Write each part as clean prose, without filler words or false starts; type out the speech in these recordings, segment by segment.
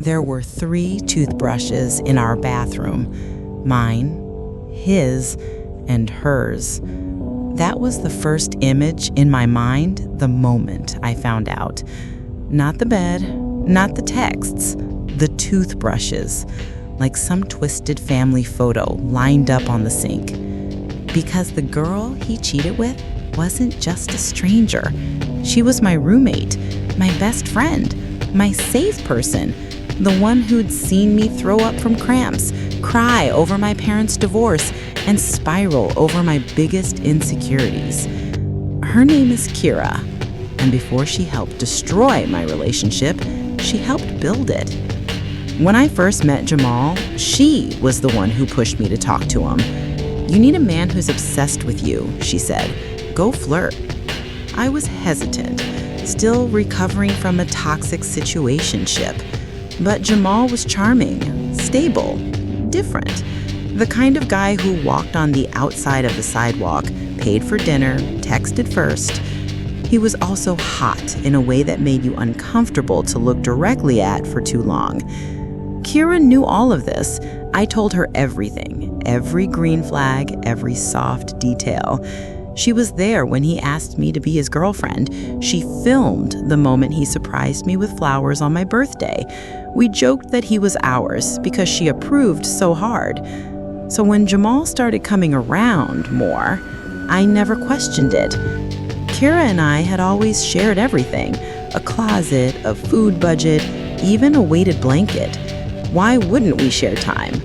There were 3 toothbrushes in our bathroom, mine, his, and hers. That was the first image in my mind the moment I found out. Not the bed, not the texts, the toothbrushes, like some twisted family photo lined up on the sink. Because the girl he cheated with wasn't just a stranger. She was my roommate, my best friend, my safe person, the one who'd seen me throw up from cramps, cry over my parents' divorce, and spiral over my biggest insecurities. Her name is Kira, and before she helped destroy my relationship, she helped build it. When I first met Jamal, she was the one who pushed me to talk to him. "You need a man who's obsessed with you," she said. "Go flirt." I was hesitant, still recovering from a toxic situationship. But Jamal was charming, stable, different. The kind of guy who walked on the outside of the sidewalk, paid for dinner, texted first. He was also hot in a way that made you uncomfortable to look directly at for too long. Kira knew all of this. I told her everything, every green flag, every soft detail. She was there when he asked me to be his girlfriend. She filmed the moment he surprised me with flowers on my birthday. We joked that he was ours because she approved so hard. So when Jamal started coming around more, I never questioned it. Kira and I had always shared everything, a closet, a food budget, even a weighted blanket. Why wouldn't we share time?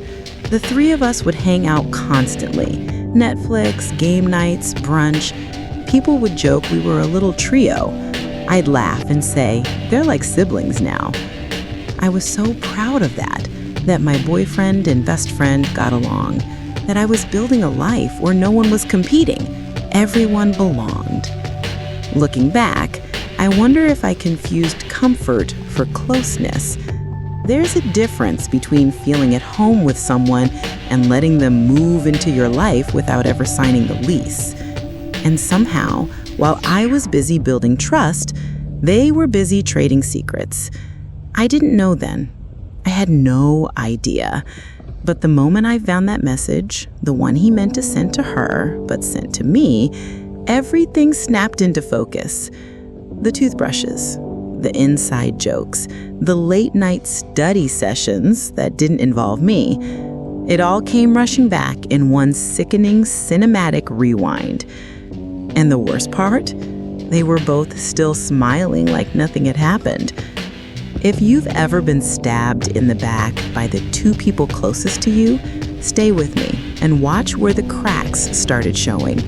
The three of us would hang out constantly. Netflix, game nights, brunch. People would joke we were a little trio. I'd laugh and say, "They're like siblings now." I was so proud of that my boyfriend and best friend got along, that I was building a life where no one was competing. Everyone belonged. Looking back, I wonder if I confused comfort for closeness. There's a difference between feeling at home with someone and letting them move into your life without ever signing the lease. And somehow, while I was busy building trust, they were busy trading secrets. I didn't know then. I had no idea. But the moment I found that message, the one he meant to send to her, but sent to me, everything snapped into focus. The toothbrushes, the inside jokes, the late night study sessions that didn't involve me. It all came rushing back in one sickening cinematic rewind. And the worst part? They were both still smiling like nothing had happened. If you've ever been stabbed in the back by the two people closest to you, stay with me and watch where the cracks started showing.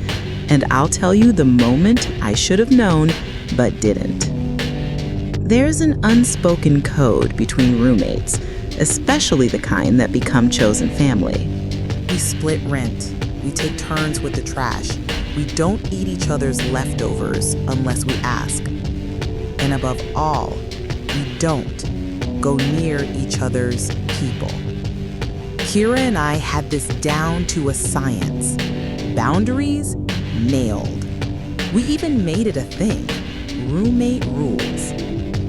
And I'll tell you the moment I should have known, but didn't. There's an unspoken code between roommates, especially the kind that become chosen family. We split rent. We take turns with the trash. We don't eat each other's leftovers unless we ask. And above all, we don't go near each other's people. Kira and I had this down to a science. Boundaries nailed. We even made it a thing. Roommate rules.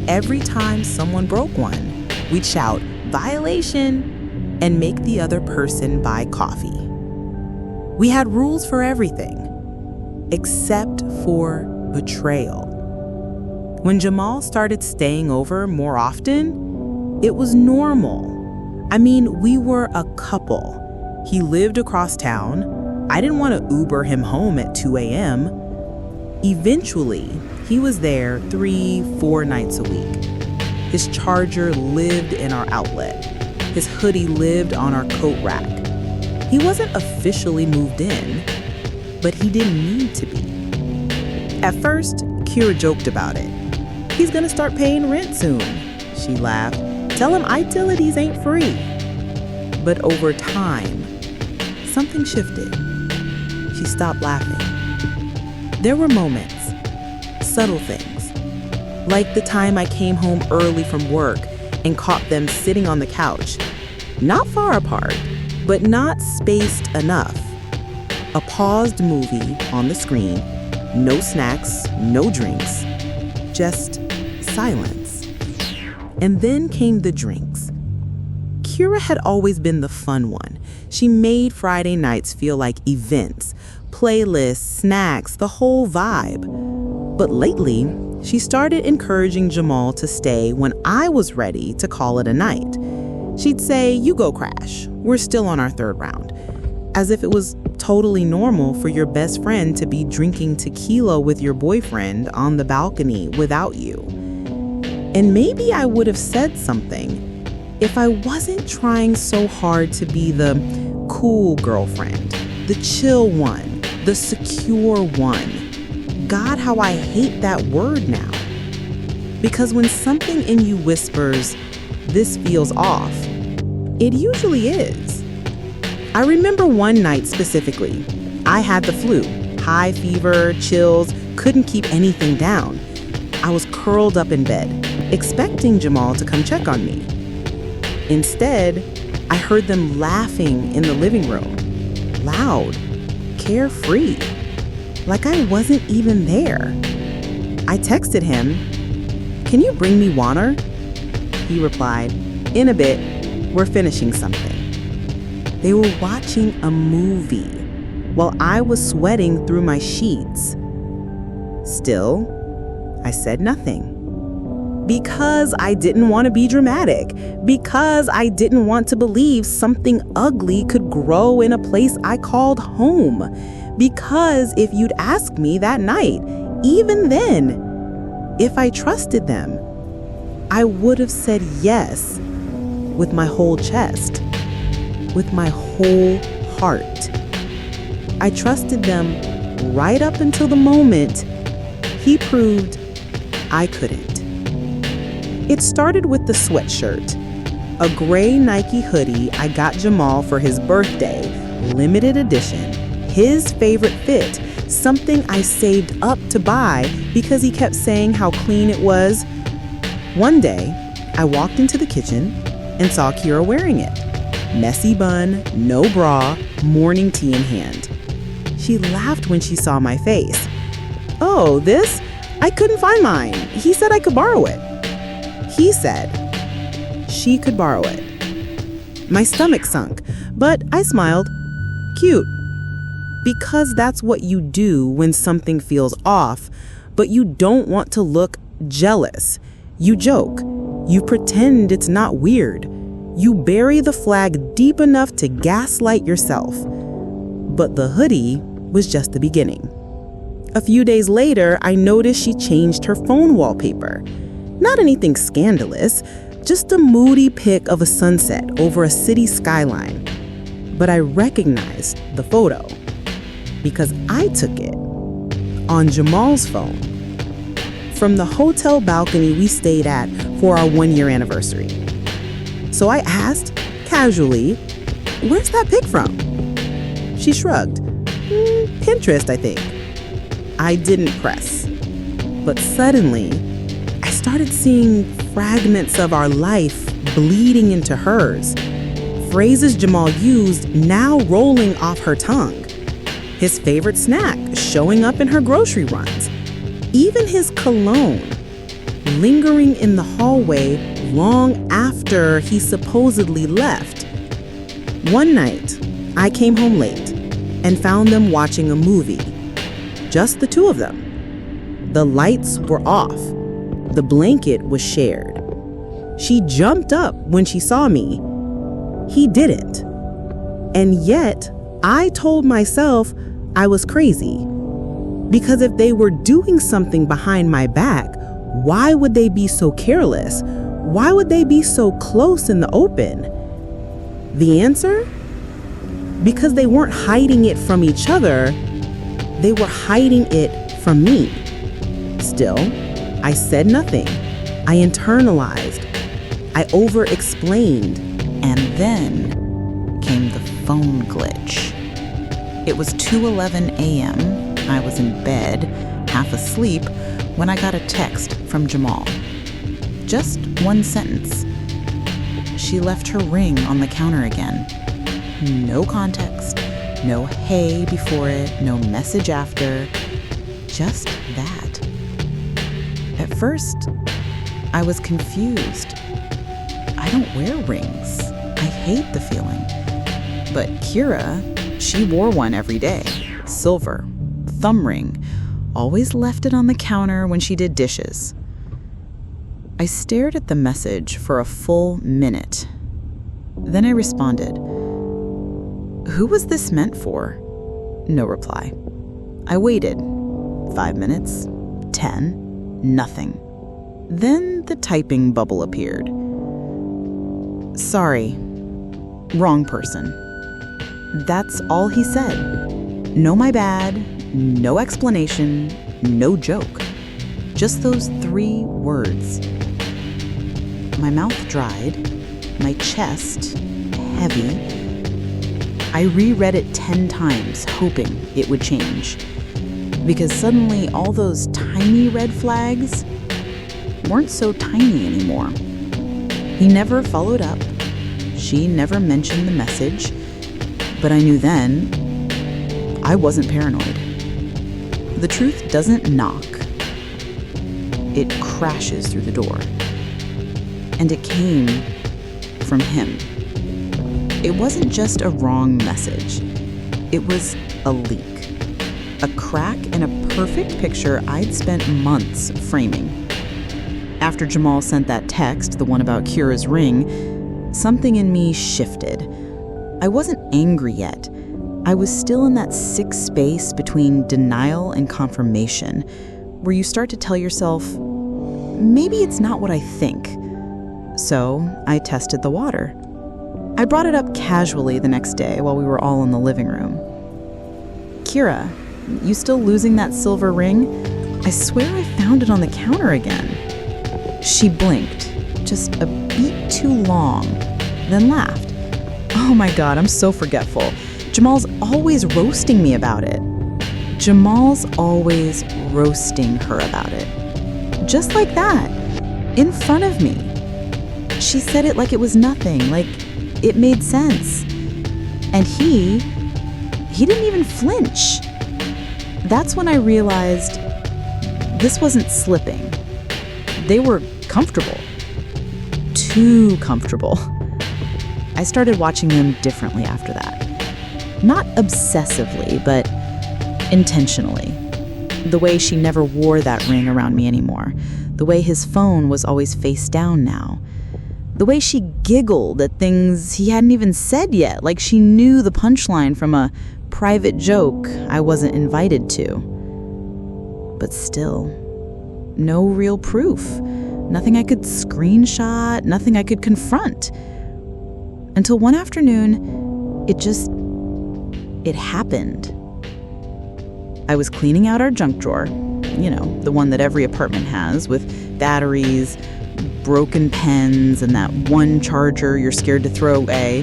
Every time someone broke one, we'd shout, "Violation," and make the other person buy coffee. We had rules for everything, except for betrayal. When Jamal started staying over more often, it was normal. I mean, we were a couple. He lived across town. I didn't want to Uber him home at 2 a.m. Eventually, he was there 3-4 nights a week. His charger lived in our outlet. His hoodie lived on our coat rack. He wasn't officially moved in, but he didn't need to be. At first, Kira joked about it. "He's gonna start paying rent soon," she laughed. "Tell him utilities ain't free." But over time, something shifted. She stopped laughing. There were moments, subtle things, like the time I came home early from work and caught them sitting on the couch, not far apart, but not spaced enough. A paused movie on the screen, no snacks, no drinks, just silence. And then came the drinks. Kira had always been the fun one. She made Friday nights feel like events, playlists, snacks, the whole vibe. But lately, she started encouraging Jamal to stay when I was ready to call it a night. She'd say, "You go crash. We're still on our third round." As if it was totally normal for your best friend to be drinking tequila with your boyfriend on the balcony without you. And maybe I would have said something if I wasn't trying so hard to be the cool girlfriend, the chill one, the secure one. God, how I hate that word now. Because when something in you whispers, "This feels off," it usually is. I remember one night specifically. I had the flu, high fever, chills, couldn't keep anything down. I was curled up in bed, expecting Jamal to come check on me. Instead, I heard them laughing in the living room, loud, carefree, like I wasn't even there. I texted him, "Can you bring me water?" He replied, "In a bit, we're finishing something." They were watching a movie while I was sweating through my sheets. Still, I said nothing. Because I didn't want to be dramatic. Because I didn't want to believe something ugly could grow in a place I called home. Because if you'd asked me that night, even then, if I trusted them, I would have said yes with my whole chest, with my whole heart. I trusted them right up until the moment he proved I couldn't. It started with the sweatshirt, a gray Nike hoodie I got Jamal for his birthday, limited edition, his favorite fit, something I saved up to buy because he kept saying how clean it was. One day, I walked into the kitchen and saw Kira wearing it. Messy bun, no bra, morning tea in hand. She laughed when she saw my face. "Oh, this? I couldn't find mine. He said I could borrow it." He said she could borrow it. My stomach sunk, but I smiled. Cute. Because that's what you do when something feels off, but you don't want to look jealous. You joke. You pretend it's not weird. You bury the flag deep enough to gaslight yourself. But the hoodie was just the beginning. A few days later, I noticed she changed her phone wallpaper. Not anything scandalous, just a moody pic of a sunset over a city skyline. But I recognized the photo because I took it on Jamal's phone from the hotel balcony we stayed at for our 1-year anniversary. So I asked, casually, "Where's that pic from?" She shrugged. "Pinterest, I think." I didn't press. But suddenly, I started seeing fragments of our life bleeding into hers. Phrases Jamal used now rolling off her tongue. His favorite snack showing up in her grocery runs. Even his cologne lingering in the hallway long after he supposedly left. One night, I came home late and found them watching a movie. Just the two of them. The lights were off. The blanket was shared. She jumped up when she saw me. He didn't. And yet, I told myself I was crazy. Because if they were doing something behind my back, why would they be so careless? Why would they be so close in the open? The answer? Because they weren't hiding it from each other, they were hiding it from me. Still, I said nothing. I internalized. I over-explained. And then came the phone glitch. It was 2:11 a.m. I was in bed, half asleep, when I got a text from Jamal. Just one sentence. She left her ring on the counter again. No context, no hey before it, no message after. Just that. At first, I was confused. I don't wear rings. I hate the feeling. But Kira, she wore one every day. Silver, thumb ring, always left it on the counter when she did dishes. I stared at the message for a full minute. Then I responded. Who was this meant for? No reply. I waited. 5 minutes, 10, nothing. Then the typing bubble appeared. Sorry, wrong person. That's all he said. No, my bad, no explanation, no joke. Just those 3 words. My mouth dried, my chest heavy. I reread it 10 times, hoping it would change. Because suddenly all those tiny red flags weren't so tiny anymore. He never followed up. She never mentioned the message. But I knew then I wasn't paranoid. The truth doesn't knock. It crashes through the door. And it came from him. It wasn't just a wrong message. It was a leak. A crack in a perfect picture I'd spent months framing. After Jamal sent that text, the one about Kira's ring, something in me shifted. I wasn't angry yet. I was still in that sick space between denial and confirmation, where you start to tell yourself, maybe it's not what I think. So I tested the water. I brought it up casually the next day while we were all in the living room. Kira, you still losing that silver ring? I swear I found it on the counter again. She blinked, just a beat too long, then laughed. Oh my God, I'm so forgetful. Jamal's always roasting me about it. Jamal's always roasting her about it. Just like that, in front of me. She said it like it was nothing, like it made sense. And he didn't even flinch. That's when I realized this wasn't slipping. They were comfortable. Too comfortable. I started watching them differently after that. Not obsessively, but intentionally. The way she never wore that ring around me anymore. The way his phone was always face down now. The way she giggled at things he hadn't even said yet, like she knew the punchline from a private joke I wasn't invited to. But still, no real proof. Nothing I could screenshot, nothing I could confront. Until one afternoon, it happened. I was cleaning out our junk drawer, the one that every apartment has, with batteries, broken pens, and that one charger you're scared to throw away,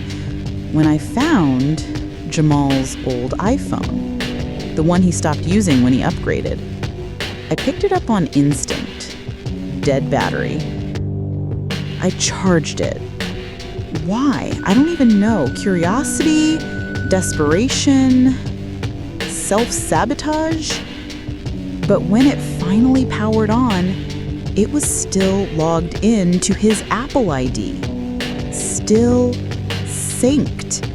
when I found Jamal's old iPhone, the one he stopped using when he upgraded. I picked it up on instinct. Dead battery. I charged it. Why? I don't even know. Curiosity? Desperation? Self-sabotage? But when it finally powered on, it was still logged in to his Apple ID. Still synced.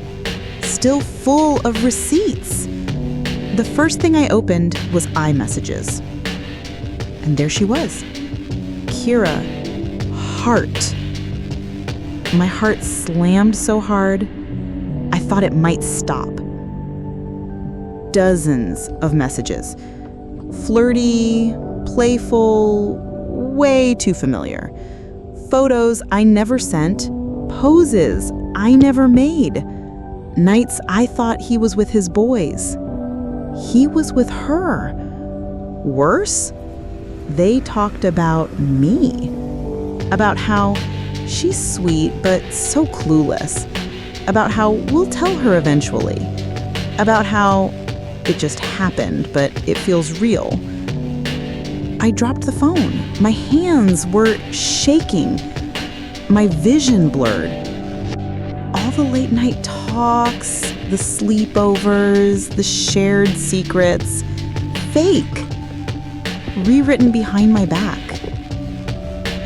Still full of receipts. The first thing I opened was iMessages. And there she was. Kira, heart. My heart slammed so hard, I thought it might stop. Dozens of messages. Flirty, playful, way too familiar. Photos I never sent, poses I never made. Nights I thought he was with his boys. He was with her. Worse, they talked about me. About how she's sweet but so clueless. About how we'll tell her eventually. About how it just happened, but it feels real. I dropped the phone. My hands were shaking. My vision blurred. All the late night talks, the sleepovers, the shared secrets, fake, rewritten behind my back.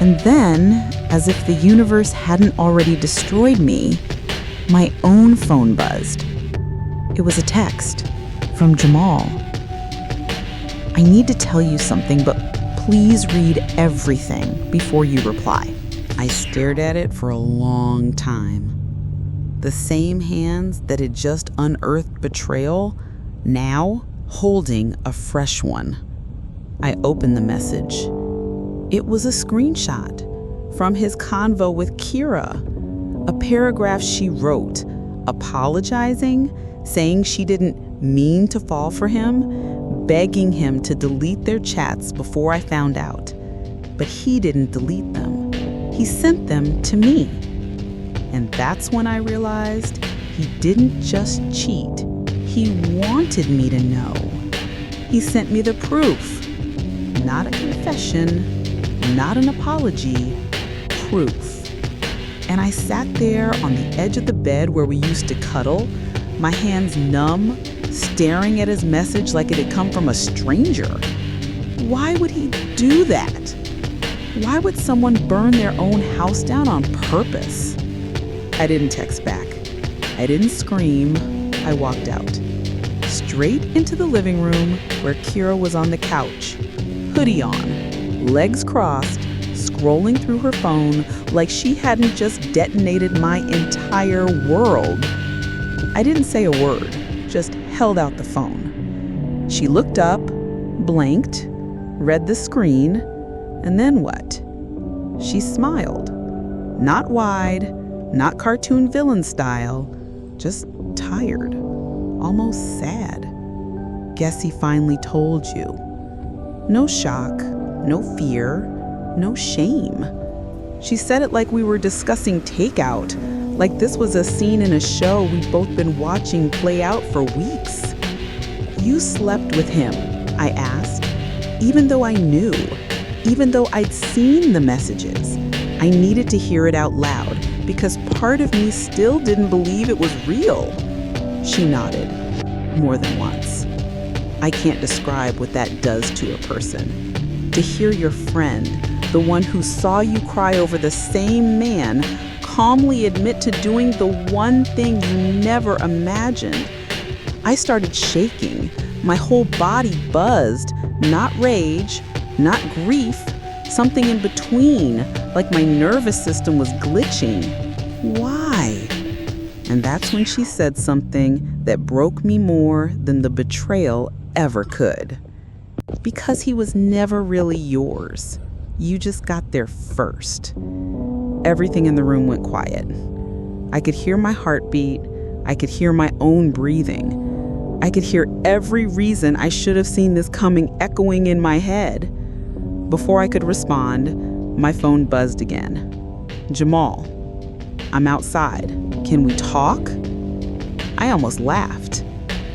And then As if the universe hadn't already destroyed me, my own phone buzzed. It was a text from Jamal. I need to tell you something, but please read everything before you reply. I stared at it for a long time. The same hands that had just unearthed betrayal, now holding a fresh one. I opened the message. It was a screenshot from his convo with Kira, a paragraph she wrote, apologizing, saying she didn't mean to fall for him, begging him to delete their chats before I found out. But he didn't delete them. He sent them to me. And that's when I realized he didn't just cheat. He wanted me to know. He sent me the proof. Not a confession, not an apology, proof. And I sat there on the edge of the bed where we used to cuddle, my hands numb, staring at his message like it had come from a stranger. Why would he do that? Why would someone burn their own house down on purpose? I didn't text back. I didn't scream. I walked out. Straight into the living room where Kira was on the couch, hoodie on, legs crossed, scrolling through her phone like she hadn't just detonated my entire world. I didn't say a word, just held out the phone. She looked up, blanked, read the screen, and then what? She smiled. Not wide, not cartoon villain style, just tired, almost sad. Guess he finally told you. No shock, no fear, no shame. She said it like we were discussing takeout, like this was a scene in a show we'd both been watching play out for weeks. You slept with him, I asked, even though I knew, even though I'd seen the messages. I needed to hear it out loud because part of me still didn't believe it was real. She nodded, more than once. I can't describe what that does to a person. To hear your friend, the one who saw you cry over the same man, calmly admit to doing the one thing you never imagined. I started shaking. My whole body buzzed, not rage, not grief, something in between, like my nervous system was glitching. Why? And that's when she said something that broke me more than the betrayal ever could. Because he was never really yours. You just got there first. Everything in the room went quiet. I could hear my heartbeat. I could hear my own breathing. I could hear every reason I should have seen this coming echoing in my head. Before I could respond, my phone buzzed again. Jamal, I'm outside. Can we talk? I almost laughed.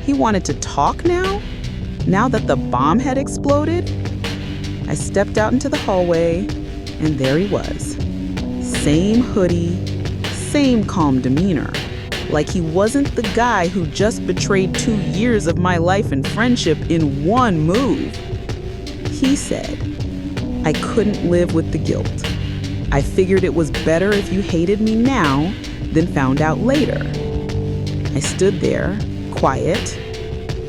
He wanted to talk now? Now that the bomb had exploded? I stepped out into the hallway, and there he was. Same hoodie, same calm demeanor. Like he wasn't the guy who just betrayed 2 years of my life and friendship in one move. He said, I couldn't live with the guilt. I figured it was better if you hated me now than found out later. I stood there, quiet.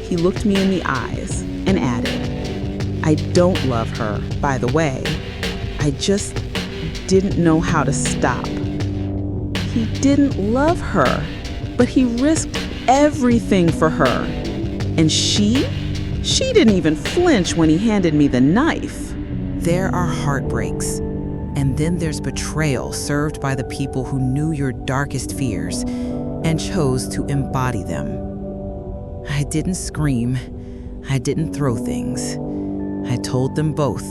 He looked me in the eyes and added, I don't love her, by the way. I just didn't know how to stop. He didn't love her, but he risked everything for her. And she didn't even flinch when he handed me the knife. There are heartbreaks, and then there's betrayal served by the people who knew your darkest fears and chose to embody them. I didn't scream. I didn't throw things. I told them both,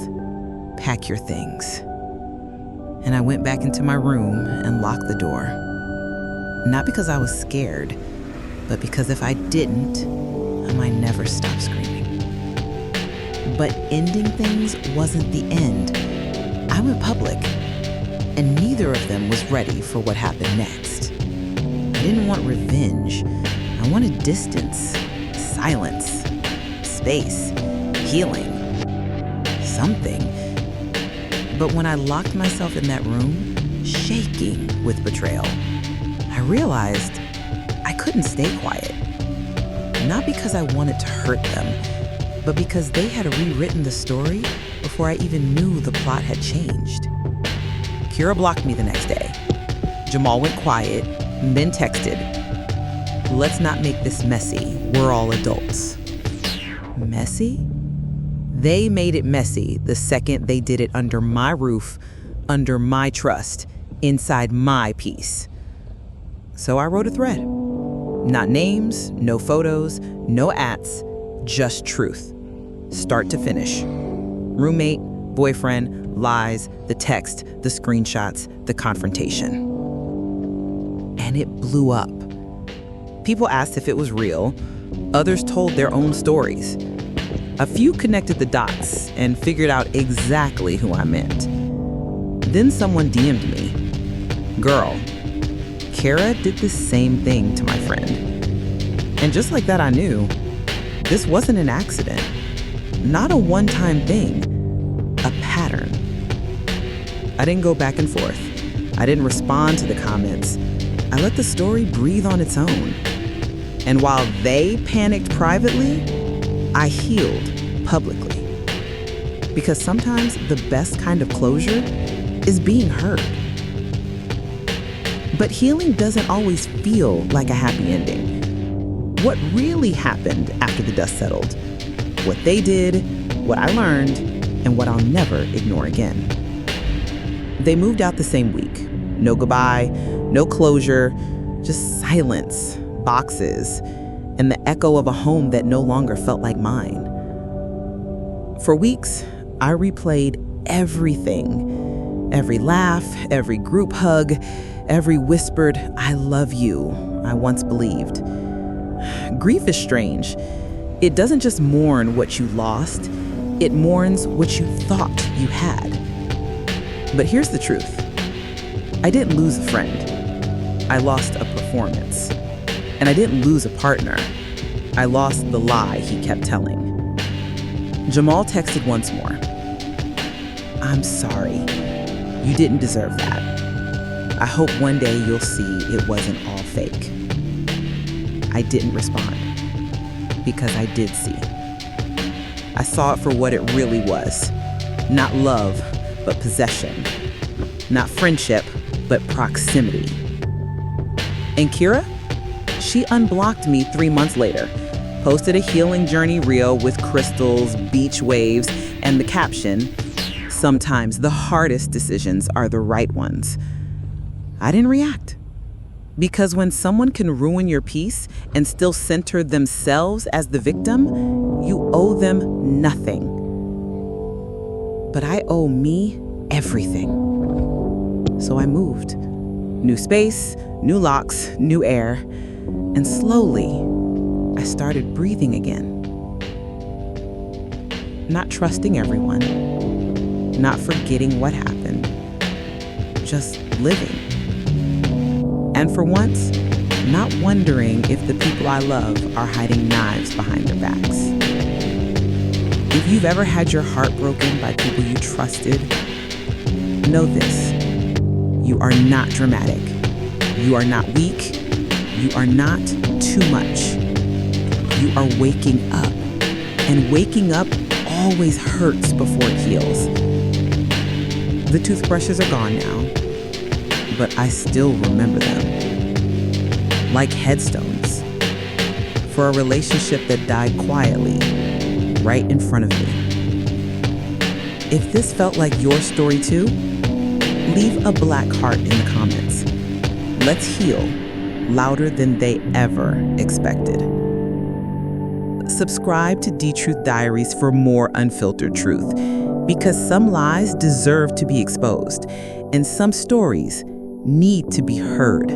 pack your things. And I went back into my room and locked the door. Not because I was scared, but because if I didn't, I might never stop screaming. But ending things wasn't the end. I went public, and neither of them was ready for what happened next. I didn't want revenge. I wanted distance, silence, space, healing, something. But when I locked myself in that room, shaking with betrayal. I realized I couldn't stay quiet. Not because I wanted to hurt them, but because they had rewritten the story before I even knew the plot had changed. Kira blocked me the next day. Jamal went quiet, then texted, "Let's not make this messy. We're all adults." Messy? They made it messy the second they did it under my roof, under my trust, inside my peace. So I wrote a thread. Not names, no photos, no ats, just truth. Start to finish. Roommate, boyfriend, lies, the text, the screenshots, the confrontation. And it blew up. People asked if it was real. Others told their own stories. A few connected the dots and figured out exactly who I meant. Then someone DM'd me. "Girl, Kara did the same thing to my friend." And just like that, I knew this wasn't an accident. Not a one-time thing, a pattern. I didn't go back and forth. I didn't respond to the comments. I let the story breathe on its own. And while they panicked privately, I healed publicly. Because sometimes the best kind of closure is being heard. But healing doesn't always feel like a happy ending. What really happened after the dust settled? What they did, what I learned, and what I'll never ignore again. They moved out the same week. No goodbye, no closure, just silence, boxes, and the echo of a home that no longer felt like mine. For weeks, I replayed everything. Every laugh, every group hug, every whispered, "I love you," I once believed. Grief is strange. It doesn't just mourn what you lost, it mourns what you thought you had. But here's the truth. I didn't lose a friend. I lost a performance. And I didn't lose a partner. I lost the lie he kept telling. Jamal texted once more. "I'm sorry. You didn't deserve that. I hope one day you'll see it wasn't all fake." I didn't respond because I did see. I saw it for what it really was. Not love, but possession. Not friendship, but proximity. And Kira? She unblocked me 3 months later, posted a healing journey reel with crystals, beach waves, and the caption, "Sometimes the hardest decisions are the right ones." I didn't react. Because when someone can ruin your peace and still center themselves as the victim, you owe them nothing. But I owe me everything. So I moved. New space, new locks, new air. And slowly, I started breathing again. Not trusting everyone, not forgetting what happened, just living. And for once, not wondering if the people I love are hiding knives behind their backs. If you've ever had your heart broken by people you trusted, know this: you are not dramatic. You are not weak. You are not too much. You are waking up. And waking up always hurts before it heals. The toothbrushes are gone now, but I still remember them. Like headstones. For a relationship that died quietly, right in front of me. If this felt like your story too, leave a black heart in the comments. Let's heal louder than they ever expected. Subscribe to D-Truth Diaries for more unfiltered truth, because some lies deserve to be exposed, and some stories need to be heard.